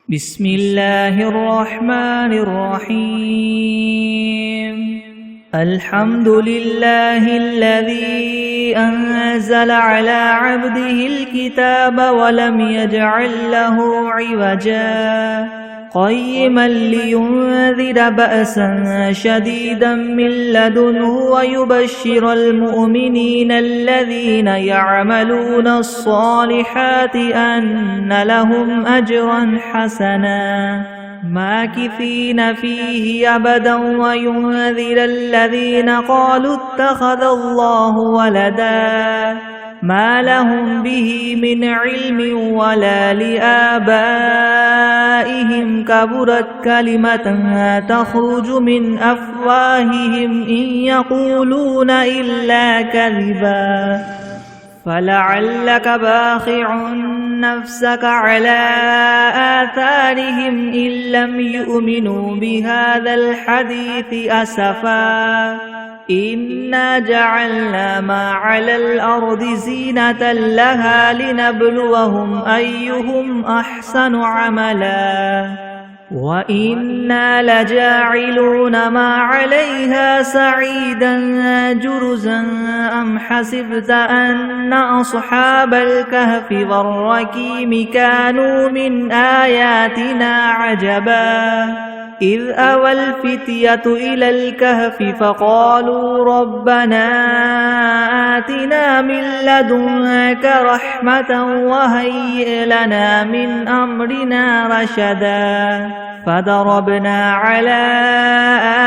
بسم الله الرحمن الرحيم. الحمد لله الذي أنزل على عبده الكتاب ولم يجعل له عوجا قيما لينذر بأسا شديدا من لدنه ويبشر المؤمنين الذين يعملون الصالحات أن لهم أجرا حسنا ماكثين فيه أبدا وينذر الذين قالوا اتخذ الله ولدا ما لهم به من علم ولا لآبائهم كبرت كلمة تخرج من أفواههم إن يقولون إلا كذبا فلعلك باخع نفسك على آثارهم إن لم يؤمنوا بهذا الحديث أسفا إنا جعلنا ما على الأرض زينة لها لنبلوهم أيهم أحسن عملا وإنا لجاعلون ما عليها سعيدا جرزا أم حسبت أن أصحاب الكهف والرقيم كانوا من آياتنا عجبا إذ أوى الفتية إلى الكهف فقالوا ربنا آتنا من لدنك رحمة وهيئ لنا من أمرنا رشدا فضربنا على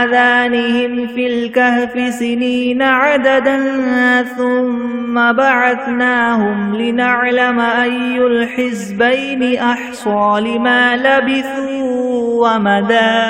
آذانهم في الكهف سنين عددا ثم بعثناهم لنعلم أي الحزبين أحصى لما لبثوا ومدى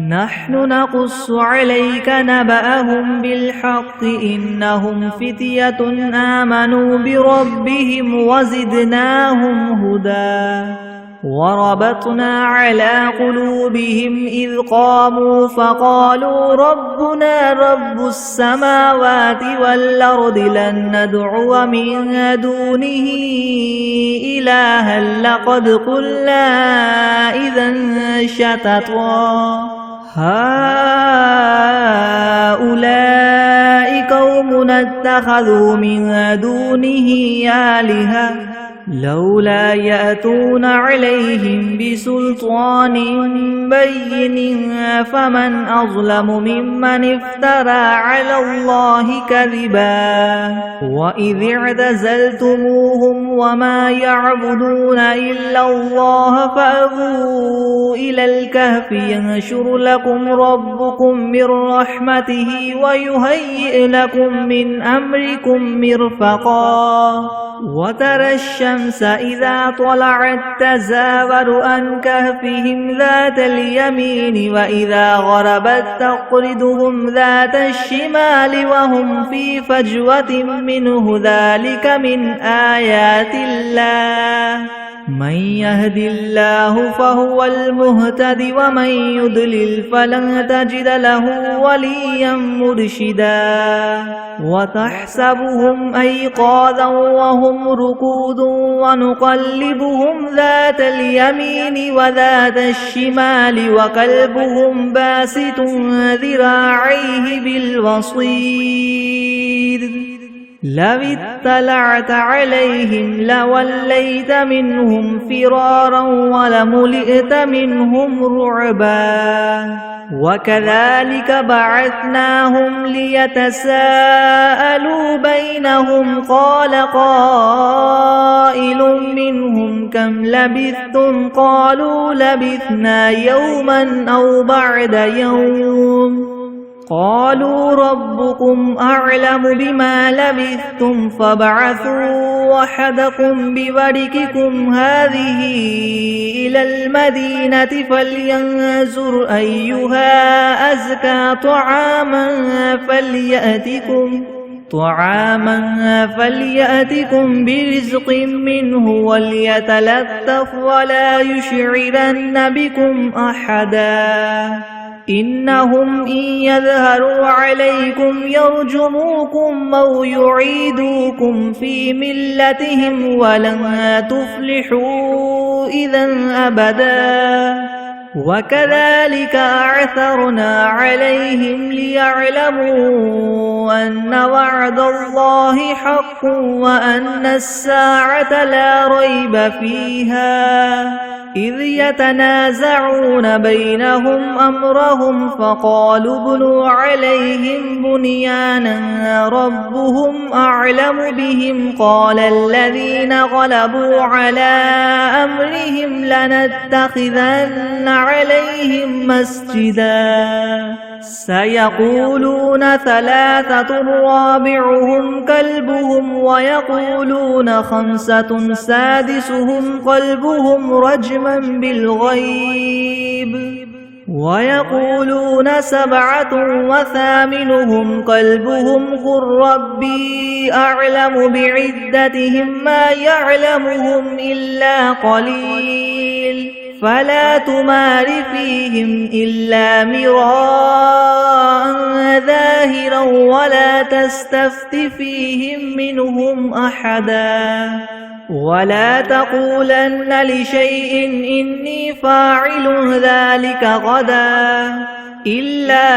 نحن نقص عليك نبأهم بالحق إنهم فتية آمنوا بربهم وزدناهم هدى وربطنا على قلوبهم إذ قاموا فقالوا ربنا رب السماوات والأرض لن ندعو من دونه إلها لقد قلنا إذا شططا هؤلاء قوم اتخذوا من دونه آلهة لولا يأتون عليهم بسلطان بين فمن أظلم ممن افترى على الله كذبا وإذ اعتزلتموهم وما يعبدون إلا الله فأووا إلى الكهف ينشر لكم ربكم من رحمته ويهيئ لكم من أمركم مرفقا وترى الشمس إذا طلعت تزاور عن كهفهم ذات اليمين وإذا غربت تقرضهم ذات الشمال وهم في فجوة منه ذلك من آيات الله من يهد الله فهو المهتد ومن يضلل فلن تجد له وليا مرشدا وتحسبهم أيقاظا وهم ركود ونقلبهم ذات اليمين وذات الشمال وقلبهم باسط ذراعيه بالوصيد لو اطلعت عليهم لوليت منهم فرارا ولملئت منهم رعبا وكذلك بعثناهم ليتساءلوا بينهم قال قائل منهم كم لبثتم قالوا لبثنا يوما أو بعد يوم قالوا ربكم أعلم بما لبثتم فابعثوا أحدكم بورقكم هذه إلى المدينة فلينظر أيها أزكى طعاما فليأتكم برزق منه وليتلطف ولا يشعرن بكم أحدا إنهم إن يظهروا عليكم يرجموكم أو يعيدوكم في ملتهم ولن تفلحوا إذا أبدا وكذلك أعثرنا عليهم ليعلموا أن وعد الله حق وأن الساعة لا ريب فيها إذ يتنازعون بينهم أمرهم فقالوا ابنوا عليهم بنيانا ربهم أعلم بهم قال الذين غلبوا على أمرهم لنتخذن عليهم مسجدا سيقولون ثلاثة رابعهم كلبهم ويقولون خمسة سادسهم كلبهم رجما بالغيب ويقولون سبعة وثامنهم كلبهم قل ربي أعلم بعدتهم ما يعلمهم إلا قليل فلا تمار فيهم إلا مراء ظاهرا ولا تستفت فيهم منهم أحدا ولا تقولن لشيء إني فاعل ذلك غدا إلا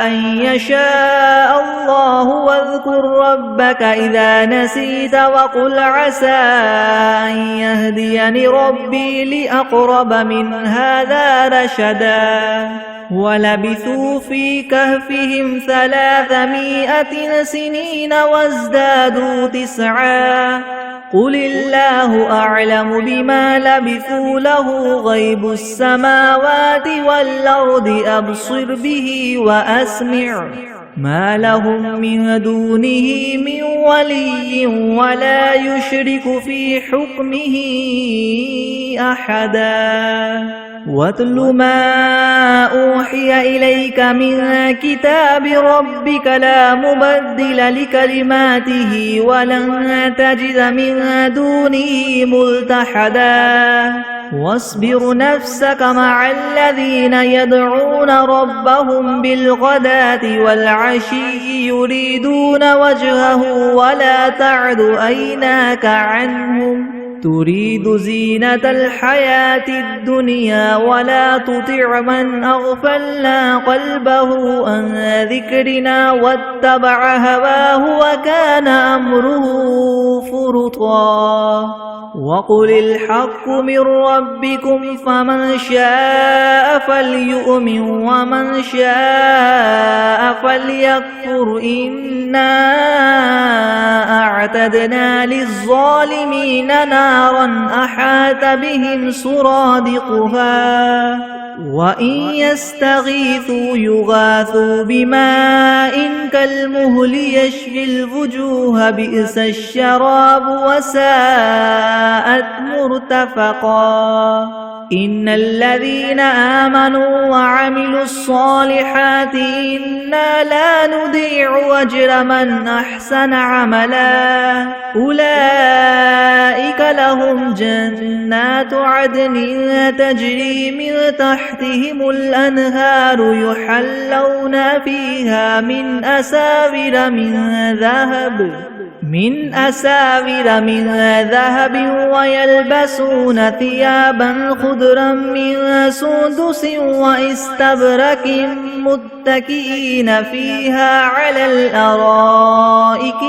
أن يشاء الله واذكر ربك إذا نسيت وقل عسى أن يهديني ربي لأقرب من هذا رشدا ولبثوا في كهفهم 300 سنين وازدادوا 9 قل الله أعلم بما لبثوا له غيب السماوات والأرض أبصر به وأسمع ما لهم من دونه من ولي ولا يشرك في حكمه أحدا واتل ما أوحي إليك من كتاب ربك لا مبدل لكلماته ولن تجد من دونه ملتحدا واصبر نفسك مع الذين يدعون ربهم بالغداة والعشي يريدون وجهه ولا تعد عيناك عنهم تريد زينة الحياة الدنيا ولا تطع من أغفلنا قلبه عن ذكرنا واتبع هواه وكان أمره فرطا وقل الحق من ربكم فمن شاء فليؤمن ومن شاء فليكفر إنا أعتدنا للظالمين نارا أحاط بهم سرادقها وإن يستغيثوا يغاثوا بماء كالمهل يشفي الوجوه بئس الشراب وساءت مرتفقا إن الذين آمنوا وعملوا الصالحات إنا لا نضيع أجر من أحسن عملا أولئك لهم جنات عدن تجري من تحتهم الأنهار يحلون فيها من أساور من ذهب ويلبسون ثيابا خضرا من سندس واستبرق متكئين فيها على الأرائك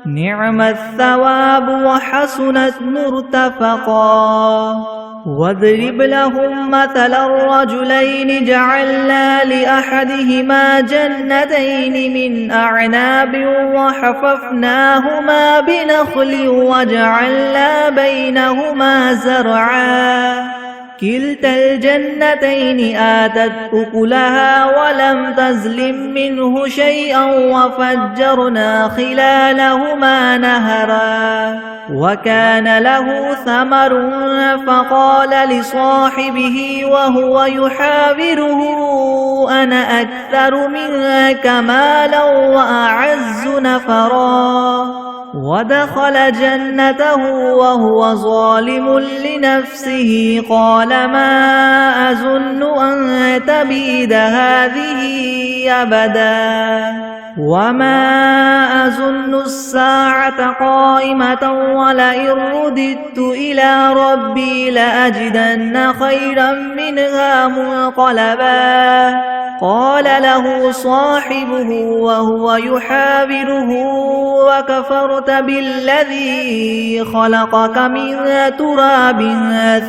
نعم الثواب وحسنت مرتفقا واضرب لهم مثل الرجلين جعلنا لأحدهما جنتين من أعناب وحففناهما بنخل وجعلنا بينهما زرعا كلتا الجنتين آتت أكلها ولم تظلم منه شيئا وفجرنا خلالهما نهرا وكان له ثمر فقال لصاحبه وهو يحاوره أنا أكثر منك مالا وأعز نفرا ودخل جنته وهو ظالم لنفسه قال ما أظن أن تبيد هذه أبدا وما أظن الساعة قائمة ولئن رددت إلى ربي لأجدن خيرا منها منقلبا قال له صاحبه وهو يحاوره وكفرت بالذي خلقك من تراب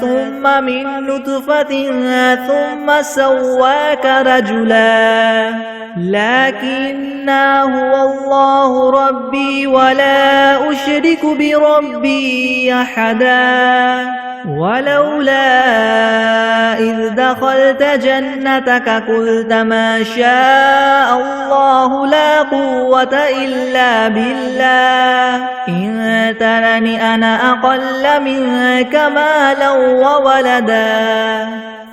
ثم من نطفة ثم سواك رجلا لكن هو الله ربي ولا أشرك بربي أحدا ولولا إذ دخلت جنتك قلت ما شاء الله لا قوة إلا بالله إن ترني أنا أقل منك مالا وولدا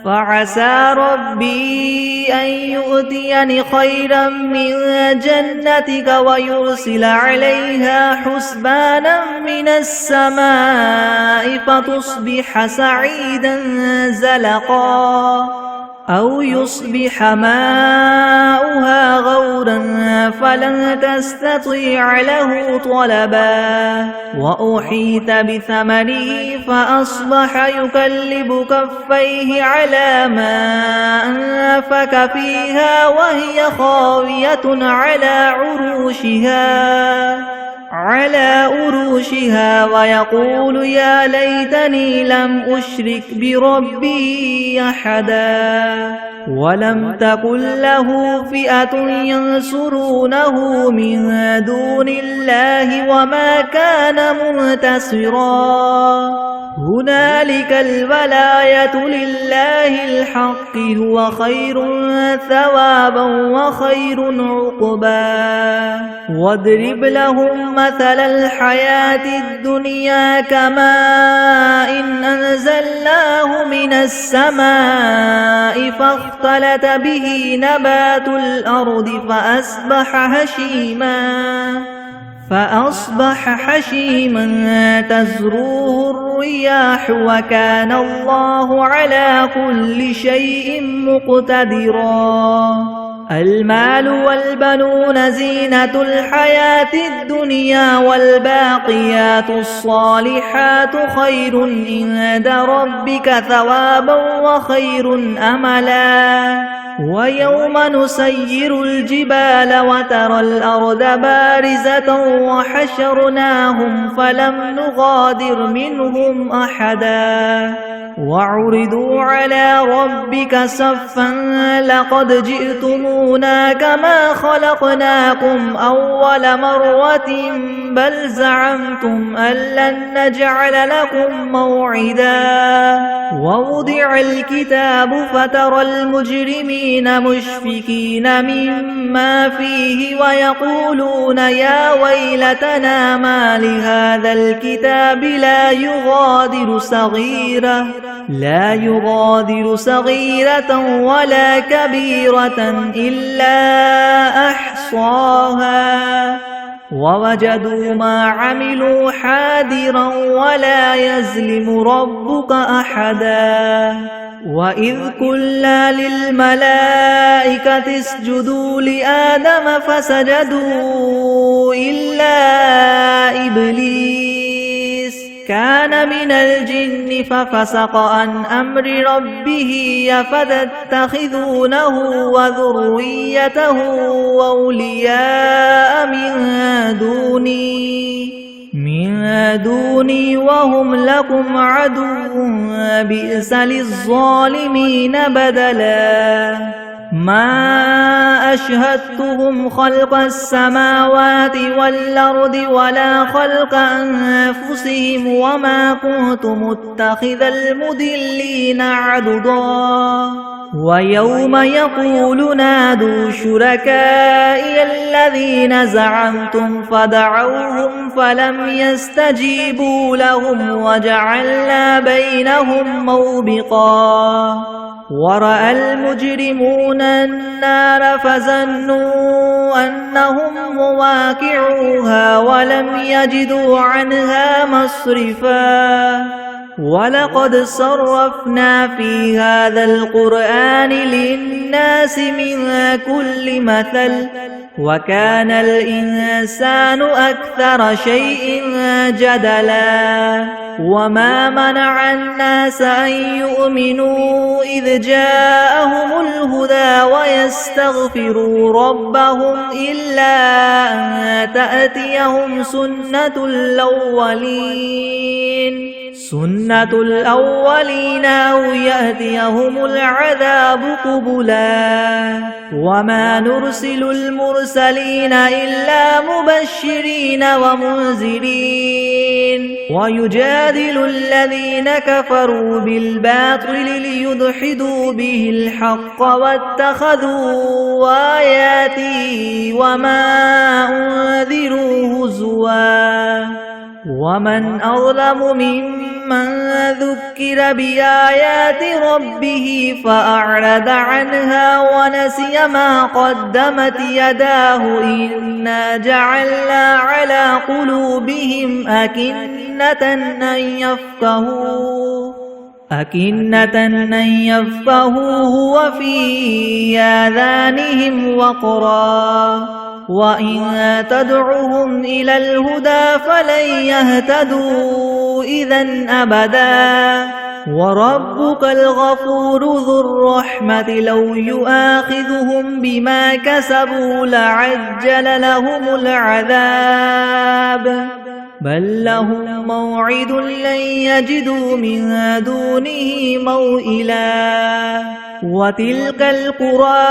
فعسى ربي أن يؤتيني خيرا من جنتك ويرسل عليها حسبانا من السماء فتصبح سعيدا زلقا أو يصبح ماؤها غورا فلن تستطيع له طلبا وأحيط بثمره فأصبح يكلب كفيه على ما أنفق فيها وهي خاوية على عروشها ويقول يا ليتني لم أشرك بربي أحدا ولم تكن له فئة ينصرونه من دون الله وما كان منتصرا هنالك الولاية لله الحق هو خير ثوابا وخير عقبا واضرب لهم مثل الحياة الدنيا كماء إن أنزلناه من السماء فاختلط به نبات الأرض فأصبح هشيما تذروه الرياح وكان الله على كل شيء مقتدرا المال والبنون زينة الحياة الدنيا والباقيات الصالحات خير عند ربك ثوابا وخير أملا ويوم نسير الجبال وترى الأرض بارزة وحشرناهم فلم نغادر منهم أحدا وعرضوا على ربك صفا لقد جئتمونا كما خلقناكم أول مرة بل زعمتم أن لن نجعل لكم موعدا ووضع الكتاب فترى المجرمين مشفقين مما فيه ويقولون يا ويلتنا ما لهذا الكتاب لا يغادر صغيرة ولا كبيرة إلا أحصاها ووجدوا ما عملوا حاضرا ولا يظلم ربك أحدا وإذ قلنا للملائكة اسجدوا لآدم فسجدوا إلا إبليس كان من الجن ففسق عن أمر ربه أفتتخذونه وذريته أولياء من دوني وهم لكم عدو بئس للظالمين بدلا ما أشهدتهم خلق السماوات والأرض ولا خلق أنفسهم وما كنت متخذ المضلين عضدا ويوم يقول نادوا شركائي الذين زعمتم فدعوهم فلم يستجيبوا لهم وجعلنا بينهم موبقا ورأى المجرمون النار فظنوا أنهم مواقعوها ولم يجدوا عنها مصرفا ولقد صرفنا في هذا القرآن للناس من كل مثل وكان الإنسان أكثر شيء جدلا وما منع الناس أن يؤمنوا إذ جاءهم الهدى ويستغفروا ربهم إلا أن تأتيهم سنة الأولين أو يأتيهم العذاب قبلا وما نرسل المرسلين إلا مبشرين ومنذرين ويجادل الذين كفروا بالباطل ليدحضوا به الحق واتخذوا آياتي وما أنذروا هزوا ومن أظلم ممن ذكر بآيات ربه فأعرض عنها ونسي ما قدمت يداه إنا جعلنا على قلوبهم أكنة أن يفقهوه وفي آذانهم وقرا وإن تدعهم إلى الهدى فلن يهتدوا إذن أبدا وربك الغفور ذو الرحمة لو يؤاخذهم بما كسبوا لعجل لهم العذاب بل لهم موعد لن يجدوا من دونه موئلا وتلك القرى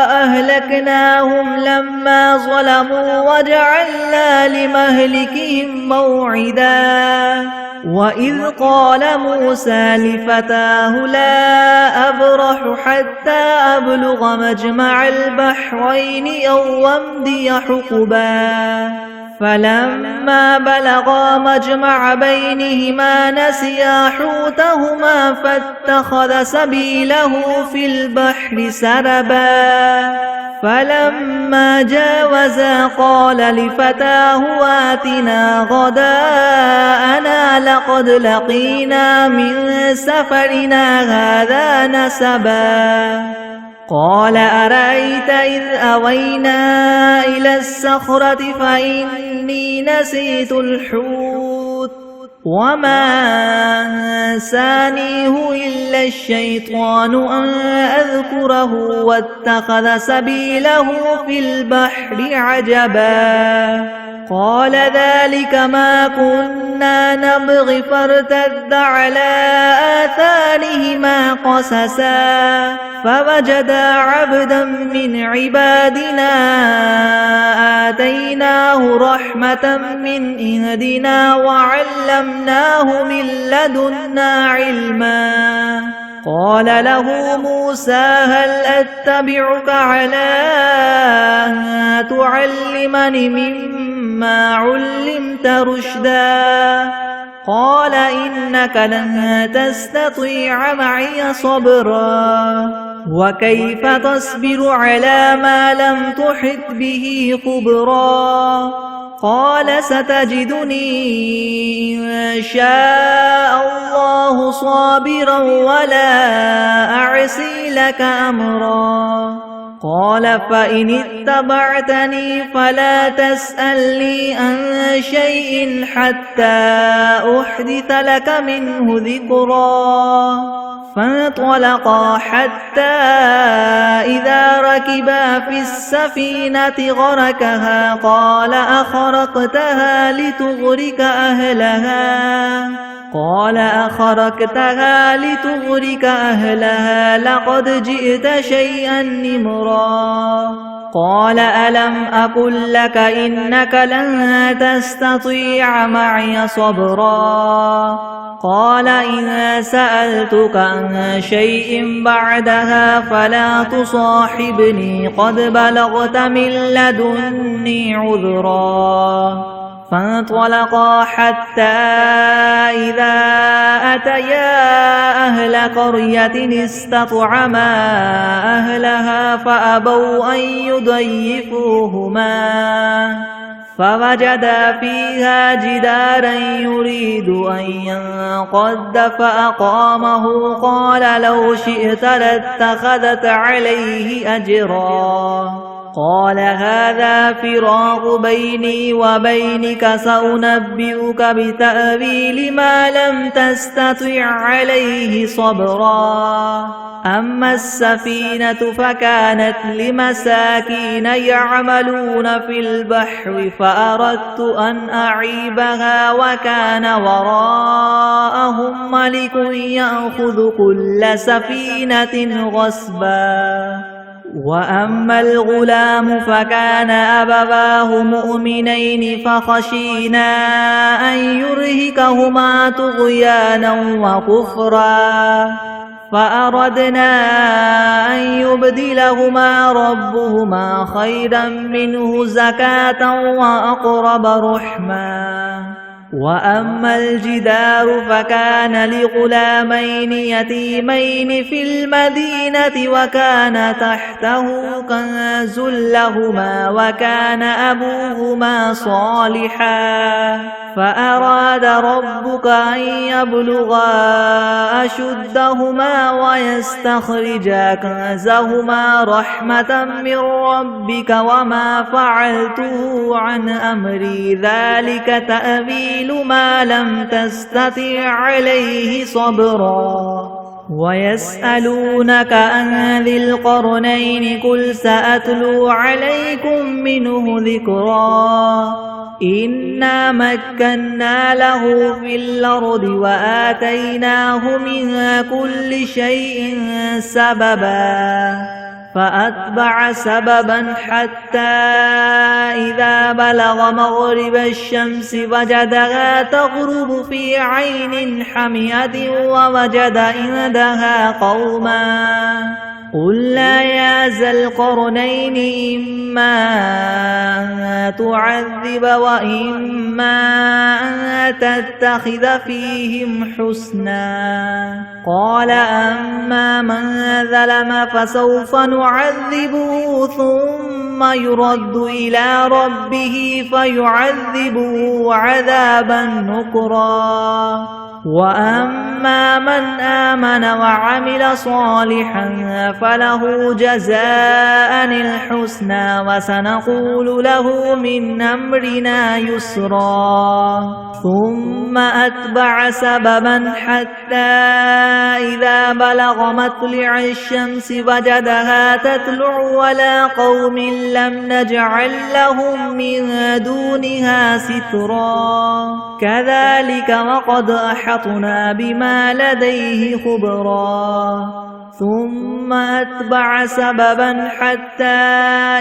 أهلكناهم لما ظلموا وجعلنا لمهلكهم موعدا وإذ قال موسى لفتاه لا أبرح حتى أبلغ مجمع البحرين أو أمضي حقبا فلما بلغا مجمع بينهما نسيا حوتهما فاتخذ سبيله في البحر سربا فلما جاوزا قال لفتاه آتنا غداءنا لقد لقينا من سفرنا هذا نسبا قال أرأيت إذ أوينا إلى الصخرة فإني نسيت الحوت وما أنسانيه إلا الشيطان أن أذكره واتخذ سبيله في البحر عجبا قال ذلك ما كنا نبغي فارتد على آثارهما قصصا فوجدا عبدا من عبادنا آتيناه رحمة من عندنا وعلمناه من لدنا علما قال له موسى هل أتبعك على أن تعلمني مما علمت رشدا قال إنك لن تستطيع معي صبرا وكيف تصبر على ما لم تحط به خبرا قال ستجدني إن شاء الله صابرا ولا أعصي لك أمرا قال فإن اتبعتني فلا تسألني عن شيء حتى أحدث لك منه ذكرا فانطلقا حتى إذا ركبا في السفينة غرقها قال أخرقتها لتغرق أهلها لقد جئت شيئا نمرا قال ألم أقل لك إنك لن تستطيع معي صبرا قال إن سألتك عن شيء بعدها فلا تصاحبني قد بلغت من لدني عذرا فانطلقا حتى إذا أتيا أهل قرية استطعما أهلها فأبوا أن يضيفوهما فوجدا فيها جدارا يريد أن ينقض فأقامه قال لو شئت لاتخذت عليه أجرا قال هذا فراق بيني وبينك سأنبئك بتأويل ما لم تستطع عليه صبرا أما السفينة فكانت لمساكين يعملون في البحر فأردت أن أعيبها وكان وراءهم ملك يأخذ كل سفينة غصبا وأما الغلام فكان أبواه مؤمنين فخشينا أن يرهقهما طغيانا وكفرا فأردنا أن يبدلهما ربهما خيرا منه زكاة وأقرب رحما وأما الجدار فكان لغلامين يتيمين في المدينة وكان تحته كنز لهما وكان أبوهما صالحا فأراد ربك أن يبلغا أشدهما ويستخرجا كنزهما رحمة من ربك وما فعلته عن أمري ذلك تأويل ما لم تستطع عليه صبرا ويسألونك عن ذي القرنين قل سأتلو عليكم منه ذكرا إنا مكنا له في الأرض وآتيناه من كل شيء سببا فأتبع سببا حتى إذا بلغ مغرب الشمس وجدها تغرب في عين حمية ووجد عندها قوما قلنا يا ذا القرنين إما أن تعذب وإما أن تتخذ فيهم حسنا قال أما من ظلم فسوف نعذبه ثم يرد إلى ربه فيعذبه عذابا نكرا وأما من آمن وعمل صالحا فله جزاء الحسنى وسنقول له من أمرنا يسرا ثم أتبع سببا حتى إذا بلغ مطلع الشمس وجدها تطلع على قوم لم نجعل لهم من دونها سترا كذلك وقد أحطنا بما لديه خبرا ثم أتبع سببا حتى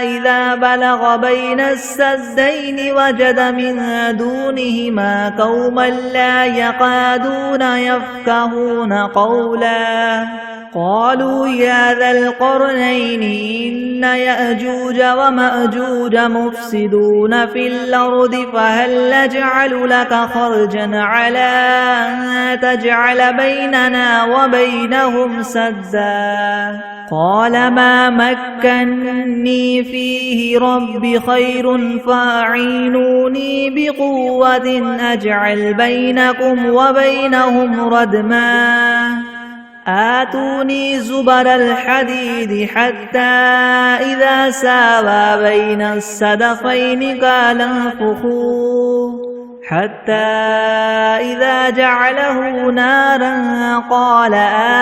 إذا بلغ بين السدين وجد من دونهما قوما لا يكادون يفقهون قولا قالوا يا ذا القرنين إن يأجوج ومأجوج مفسدون في الأرض فهل نجعل لك خرجا على أن تجعل بيننا وبينهم سدا قال ما مكني فيه ربي خير فاعينوني بقوة أجعل بينكم وبينهم ردما آتوني زبر الحديد حتى إذا ساوى بين الصدفين قال انفخوا حتى إذا جعله نارا قال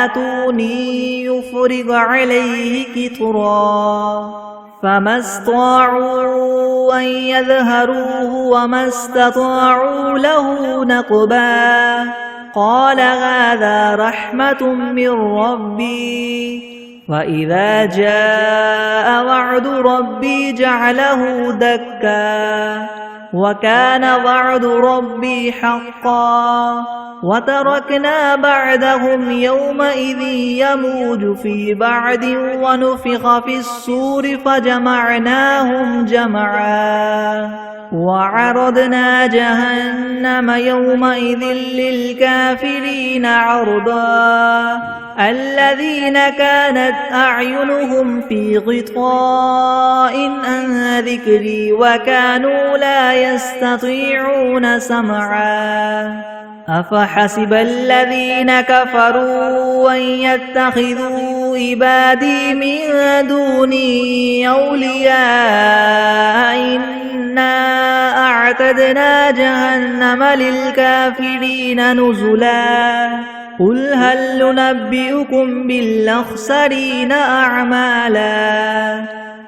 آتوني يفرغ عليه قطرا فما استطاعوا أن يظهروه وما استطاعوا له نقبا قال هذا رحمة من ربي وإذا جاء وعد ربي جعله دكا وكان وعد ربي حقا وتركنا بعدهم يومئذ يموج في بعد ونفخ في الصور فجمعناهم جمعا وعرضنا جهنم يومئذ للكافرين عرضا الذين كانت أعينهم في غطاء عن ذكري وكانوا لا يستطيعون سمعا أفحسب الذين كفروا أن يتخذوا عبادي من دوني أولياء إنا أعتدنا جهنم للكافرين نزلا قل هل ننبئكم بالأخسرين أعمالا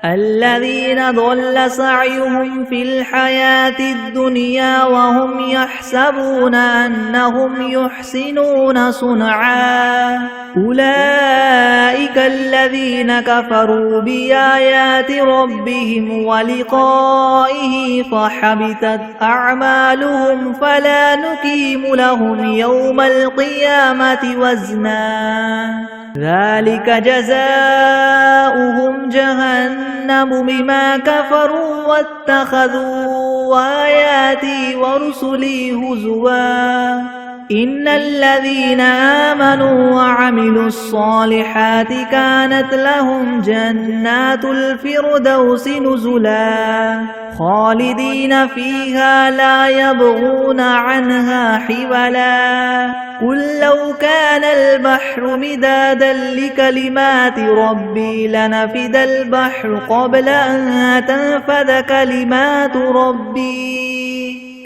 الذين ضل سعيهم في الحياة الدنيا وهم يحسبون أنهم يحسنون صنعا أولئك الذين كفروا بآيات ربهم ولقائه فحبطت أعمالهم فلا نقيم لهم يوم القيامة وزنا ذلك جزاؤهم جهنم بما كفروا واتخذوا آياتي ورسلي هزوا إن الذين آمنوا وعملوا الصالحات كانت لهم جنات الفردوس نزلا خالدين فيها لا يبغون عنها حولا قل لو كان البحر مدادا لكلمات ربي لنفد البحر قبل أن تنفد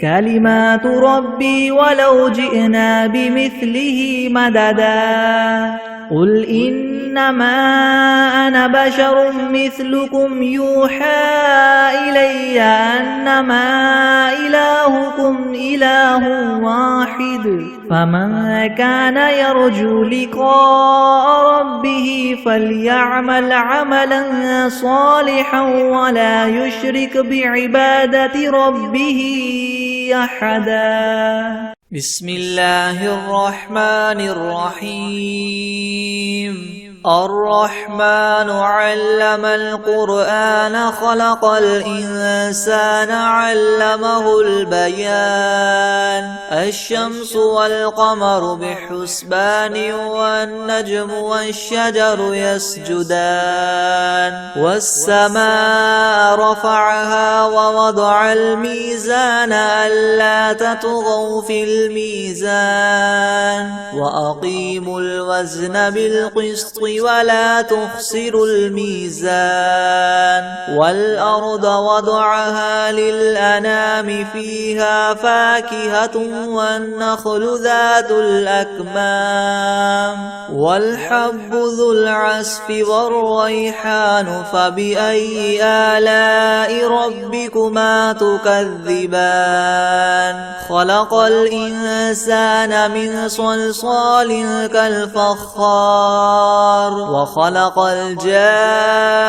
كلمات ربي ولو جئنا بمثله مددا قل إنما أنا بشر مثلكم يوحى إلي أنما إلهكم إله واحد فمن كان يرجو لقاء ربه فليعمل عملا صالحا ولا يشرك بعبادة ربه أحدا بسم الله الرحمن الرحيم الرحمن علم القرآن خلق الإنسان علمه البيان الشمس والقمر بحسبان والنجم والشجر يسجدان والسماء رفعها ووضع الميزان ألا تطغوا في الميزان وأقيموا الوزن بالقسط ولا تخسروا الميزان والأرض وضعها للأنام فيها فاكهة والنخل ذات الأكمام والحب ذو العصف والريحان فبأي آلاء ربكما تكذبان خلق الإنسان من صلصال كالفخار وخلق الجان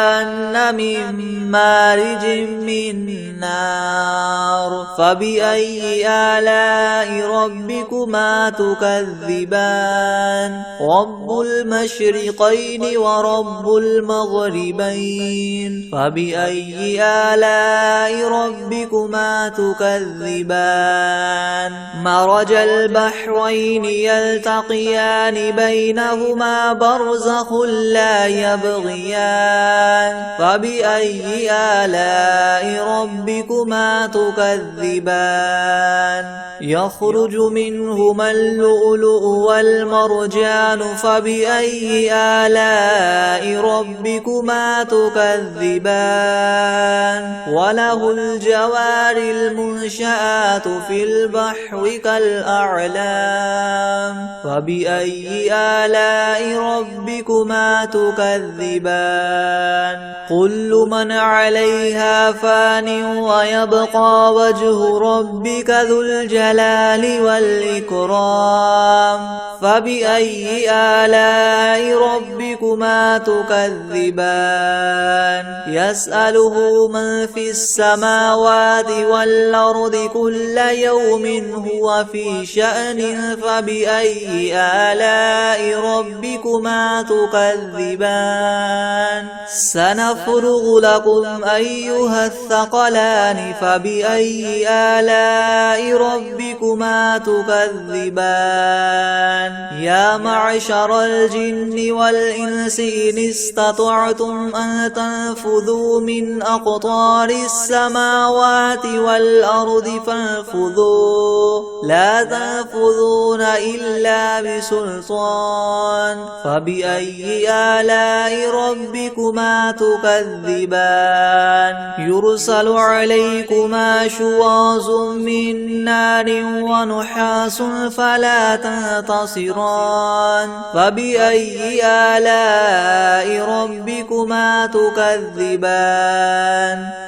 من مارج من نار فبأي آلاء ربكما تكذبان رب المشرقين ورب المغربين فبأي آلاء ربكما تكذبان مرج البحرين يلتقيان بينهما برزخ لا يبغيان فبأي آلاء ربكما تكذبان يخرج منهما اللؤلؤ والمرجان فبأي آلاء ربكما تكذبان وله الجوار المنشآت في البحر كالأعلام فبأي آلاء ربكما تكذبان كل من عليها فان ويبقى وجه ربك ذو الجلال والإكرام فبأي آلاء ربكما تكذبان يسأله من في السماوات والأرض كل يوم هو في شأن فبأي آلاء ربكما تكذبان سنفرغ لكم أيها الثقلان فبأي آلاء ربكما تكذبان يا معشر الجن والإنس إن استطعتم أن تنفذوا من أقطار السماوات والأرض فانفذوا لا تنفذون إلا بسلطان فبأي آلاء ربكما تكذبان يرسل عليكما شواظ من نار ونحاس فلا تنتصران فبأي آلاء ربكما تكذبان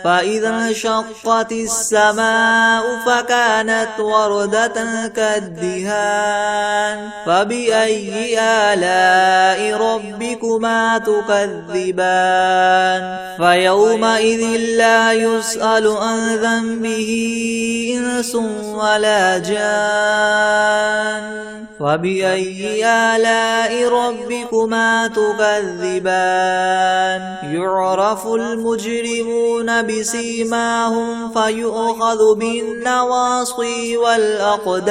فإذا انشقت السماء فكانت وردة كالدهان فبأي آلاء ربكما تكذبان فيومئذ لا يسأل عن ذنبه إنس ولا جان فبأي آلاء ربكما تكذبان يعرف المجرمون بسيماهم فيؤخذ بالنواصي والأقدام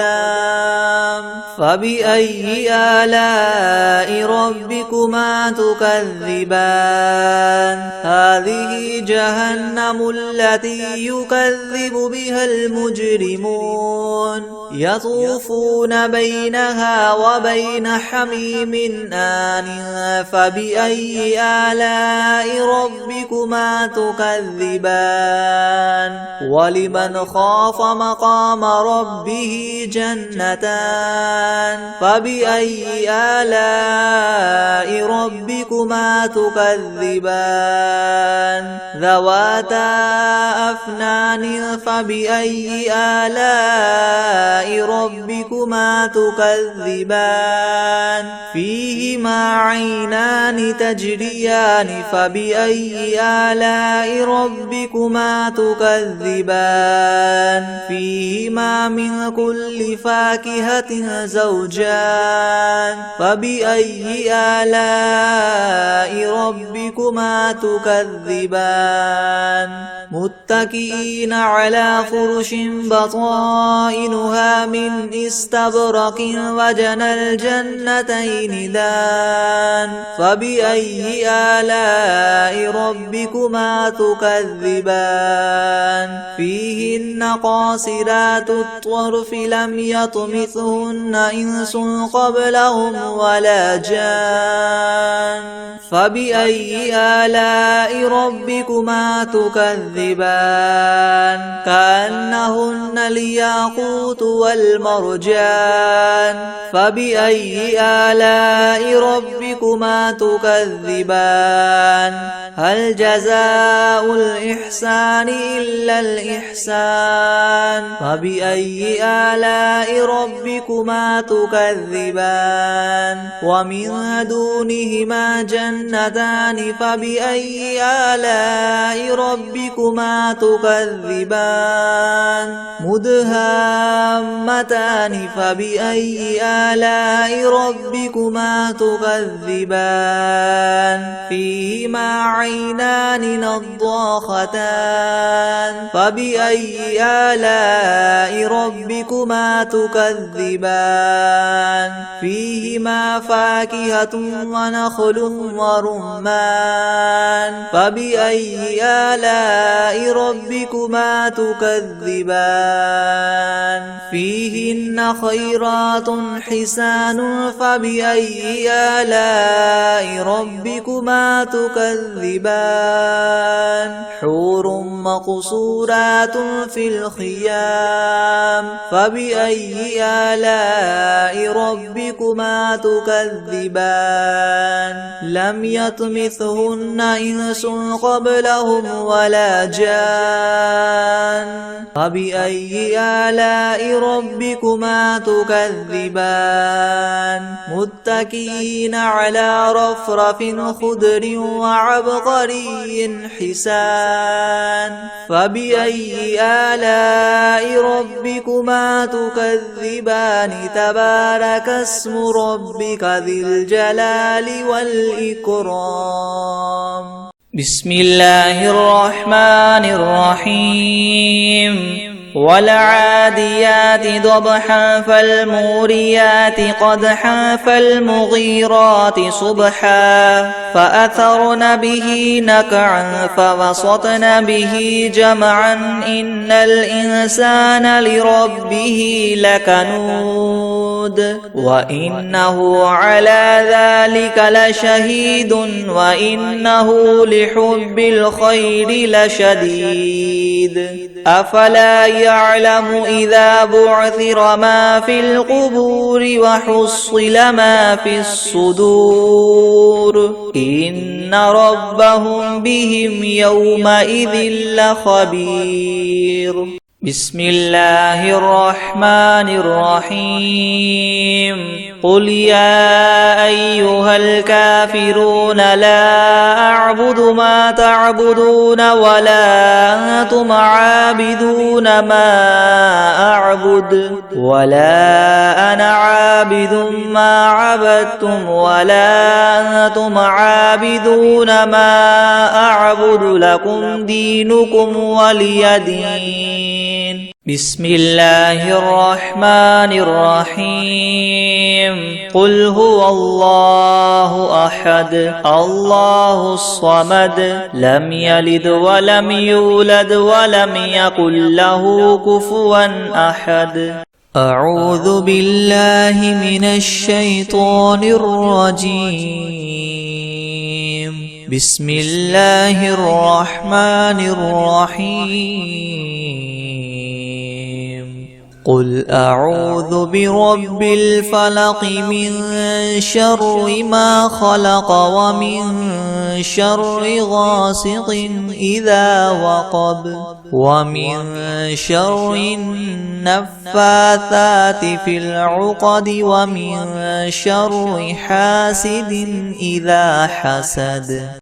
فبأي آلاء ربكما تكذبان هذه جهنم التي يكذب بها المجرمون يطوفون بينها وبين حميم آن فبأي آلاء ربكما تكذبان ولمن خاف مقام ربه جنتان فبأي آلاء ربكما تكذبان ذواتا أفنان فبأي آلاء ربكما تكذبان فيهما عينان تجريان فبأي آلاء ربكما تكذبان فيهما من كل فاكهة زوجان فبأي آلاء ربكما تكذبان متكئين على فرش بطائنها من استبرق وجنى الجنتين دان فبأي آلاء ربكما تكذبان فيهن قاصرات الطرف لم يطمثهن إنس قبلهم ولا جان فبأي آلاء ربكما تكذبان كأنهن الياقوت والمرجان فبأي آلاء ربكما تكذبان هل جزاء الإحسان إلا الإحسان فبأي آلاء ربكما تكذبان ومن دونهما جنتان فبأي آلاء ربكما تكذبان مدهامتان فبأي آلاء ربكما تكذبان فيهما عينان نضاختان فبأي آلاء ربكما تكذبان فيهما فاكهة ونخل ورمان فبأي آلاء ربكما تكذبان فيهن خيرات حسان فبأي آلاء ربكما تكذبان حور مقصورات في الخيام فبأي آلاء ربكما تكذبان لم يطمثهن إنس قبلهم ولا جان فبأي آلاء ربكما تكذبان متكئين على رفرف خضر وعبقري حسان فبأي آلاء ربكما تكذبان تبارك اسم ربك ذي الجلال والإكرام بسم الله الرحمن الرحيم والعاديات ضبحا فالموريات قدحا فالمغيرات صبحا فأثرن به نقعا فوسطن به جمعا إن الإنسان لربه لكنود وإنه على ذلك لشهيد وإنه لحب الخير لشديد أفلا يعلم إذا بعثر ما في القبور وحصل ما في الصدور إن ربهم بهم يومئذ لخبير. بسم الله الرحمن الرحيم. قل يا أيها الكافرون لا أعبد ما تعبدون ولا أنتم عابدون ما أعبد ولا أنا عابد ما عبدتم ولا أنتم عابدون ما أعبد لكم دينكم ولي دين. بسم الله الرحمن الرحيم. قل هو الله أحد الله الصمد لم يلد ولم يولد ولم يكن له كفوا أحد. أعوذ بالله من الشيطان الرجيم. بسم الله الرحمن الرحيم. قل أعوذ برب الفلق من شر ما خلق ومن شر غاسق إذا وقب ومن شر النفاثات في العقد ومن شر حاسد إذا حسد.